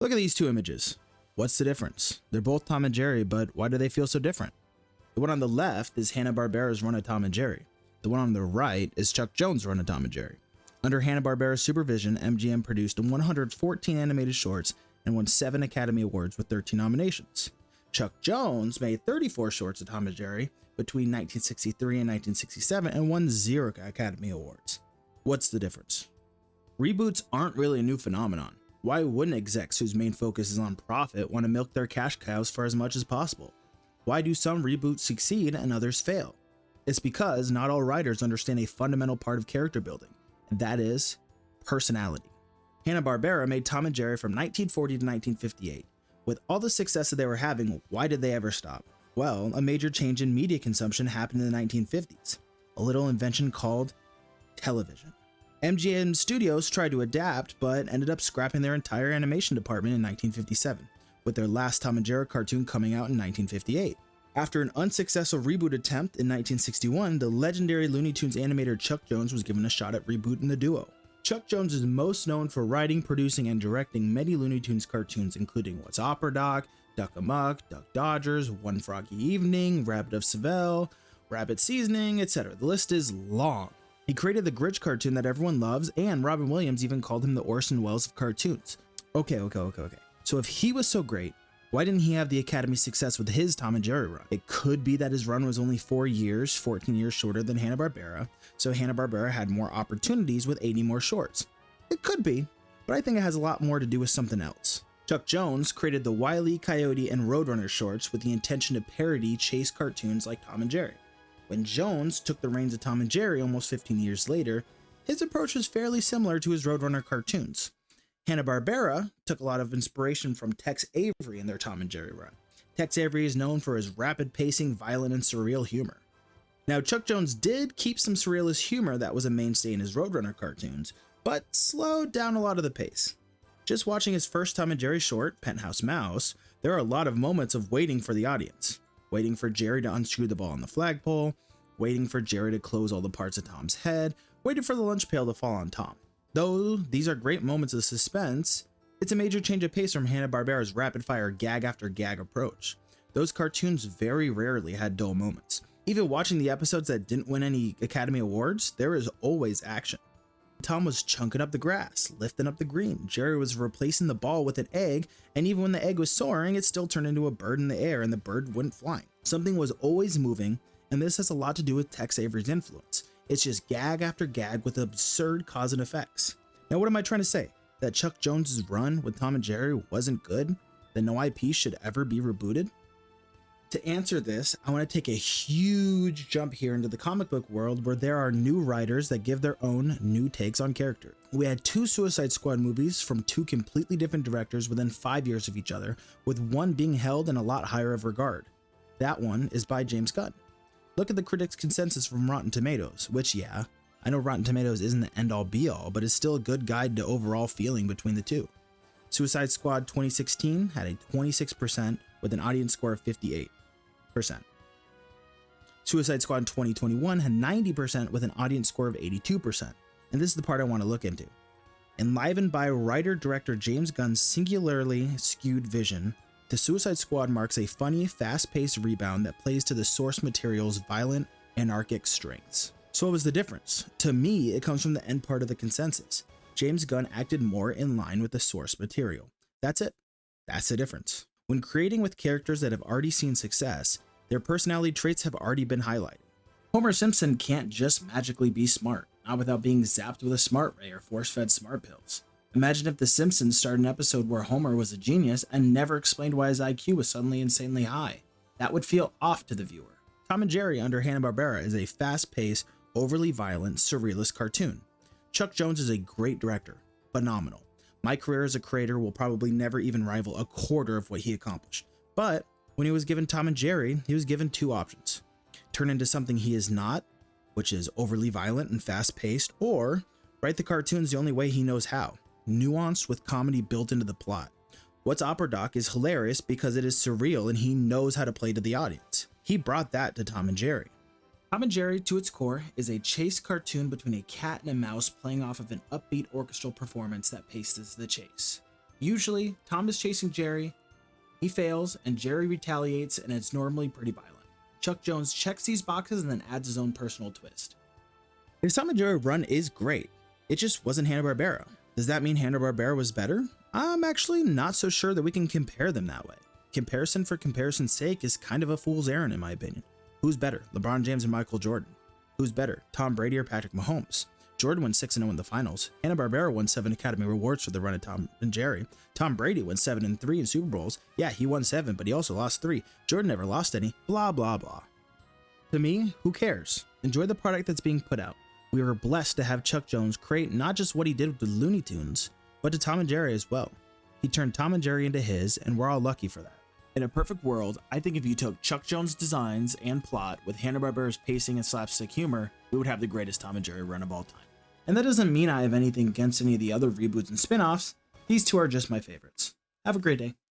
Look at these two images. What's the difference? They're both Tom and Jerry, but why do they feel so different? The one on the left is Hanna-Barbera's run of Tom and Jerry. The one on the right is Chuck Jones' run of Tom and Jerry. Under Hanna-Barbera's supervision, MGM produced 114 animated shorts and won 7 Academy Awards with 13 nominations. Chuck Jones made 34 shorts of Tom and Jerry between 1963 and 1967 and won 0 Academy Awards. What's the difference? Reboots aren't really a new phenomenon. Why wouldn't execs whose main focus is on profit want to milk their cash cows for as much as possible? Why do some reboots succeed and others fail? It's because not all writers understand a fundamental part of character building, and that is personality. Hanna-Barbera made Tom and Jerry from 1940 to 1958. With all the success that they were having, why did they ever stop? Well, a major change in media consumption happened in the 1950s, a little invention called television. MGM Studios tried to adapt, but ended up scrapping their entire animation department in 1957, with their last Tom and Jerry cartoon coming out in 1958. After an unsuccessful reboot attempt in 1961, the legendary Looney Tunes animator Chuck Jones was given a shot at rebooting the duo. Chuck Jones is most known for writing, producing, and directing many Looney Tunes cartoons, including What's Opera Doc, Duck Amuck, Duck Dodgers, One Froggy Evening, Rabbit of Seville, Rabbit Seasoning, etc. The list is long. He created the Grinch cartoon that everyone loves, and Robin Williams even called him the Orson Welles of cartoons. Okay. So if he was so great, why didn't he have the Academy success with his Tom and Jerry run? It could be that his run was only 14 years shorter than Hanna-Barbera, so Hanna-Barbera had more opportunities with 80 more shorts. It could be, but I think it has a lot more to do with something else. Chuck Jones created the Wile E. Coyote and Roadrunner shorts with the intention to parody chase cartoons like Tom and Jerry. When Jones took the reins of Tom and Jerry almost 15 years later, his approach was fairly similar to his Roadrunner cartoons. Hanna-Barbera took a lot of inspiration from Tex Avery in their Tom and Jerry run. Tex Avery is known for his rapid pacing, violent, and surreal humor. Now, Chuck Jones did keep some surrealist humor that was a mainstay in his Roadrunner cartoons, but slowed down a lot of the pace. Just watching his first Tom and Jerry short, Penthouse Mouse, there are a lot of moments of waiting for the audience. Waiting for Jerry to unscrew the ball on the flagpole, waiting for Jerry to close all the parts of Tom's head, waiting for the lunch pail to fall on Tom. Though these are great moments of suspense, it's a major change of pace from Hanna-Barbera's rapid-fire gag after gag approach. Those cartoons very rarely had dull moments. Even watching the episodes that didn't win any Academy Awards, there is always action. Tom was chunking up the grass, lifting up the green. Jerry was replacing the ball with an egg, and even when the egg was soaring, it still turned into a bird in the air and the bird went flying. Something was always moving, and this has a lot to do with Tex Avery's influence. It's just gag after gag with absurd cause and effects. Now, what am I trying to say? That Chuck Jones's run with Tom and Jerry wasn't good? That no IP should ever be rebooted? To answer this, I want to take a huge jump here into the comic book world where there are new writers that give their own new takes on character. We had 2 Suicide Squad movies from 2 completely different directors within 5 years of each other, with one being held in a lot higher of regard. That one is by James Gunn. Look at the critics' consensus from Rotten Tomatoes, which, yeah, I know Rotten Tomatoes isn't the end-all be-all, but is still a good guide to overall feeling between the two. Suicide Squad 2016 had a 26% with an audience score of 58%. Suicide Squad 2021 had 90% with an audience score of 82%. And this is the part I want to look into. Enlivened by writer-director James Gunn's singularly skewed vision, the Suicide Squad marks a funny, fast-paced rebound that plays to the source material's violent, anarchic strengths. So what was the difference? To me, it comes from the end part of the consensus. James Gunn acted more in line with the source material. That's it. That's the difference. When creating with characters that have already seen success, their personality traits have already been highlighted. Homer Simpson can't just magically be smart, not without being zapped with a smart ray or force-fed smart pills. Imagine if The Simpsons started an episode where Homer was a genius and never explained why his IQ was suddenly insanely high. That would feel off to the viewer. Tom and Jerry under Hanna-Barbera is a fast-paced, overly violent, surrealist cartoon. Chuck Jones is a great director. Phenomenal. My career as a creator will probably never even rival a quarter of what he accomplished. But when he was given Tom and Jerry, he was given 2 options. Turn into something he is not, which is overly violent and fast-paced, or write the cartoons the only way he knows how, nuanced with comedy built into the plot. What's Opera Doc is hilarious because it is surreal and he knows how to play to the audience. He brought that to Tom and Jerry. Tom and Jerry, to its core, is a chase cartoon between a cat and a mouse playing off of an upbeat orchestral performance that paces the chase. Usually, Tom is chasing Jerry, he fails, and Jerry retaliates, and it's normally pretty violent. Chuck Jones checks these boxes and then adds his own personal twist. His Tom and Jerry run is great. It just wasn't Hanna-Barbera. Does that mean Hanna-Barbera was better? I'm actually not so sure that we can compare them that way. Comparison for comparison's sake is kind of a fool's errand in my opinion. Who's better, LeBron James or Michael Jordan? Who's better, Tom Brady or Patrick Mahomes? Jordan won 6-0 in the finals. Hanna-Barbera won 7 Academy Awards for the run of Tom and Jerry. Tom Brady won 7-3 in Super Bowls. Yeah, he won 7, but he also lost 3. Jordan never lost any. Blah, blah, blah. To me, who cares? Enjoy the product that's being put out. We were blessed to have Chuck Jones create not just what he did with Looney Tunes, but to Tom and Jerry as well. He turned Tom and Jerry into his, and we're all lucky for that. In a perfect world, I think if you took Chuck Jones' designs and plot with Hanna-Barbera's pacing and slapstick humor, we would have the greatest Tom and Jerry run of all time. And that doesn't mean I have anything against any of the other reboots and spin-offs. These two are just my favorites. Have a great day.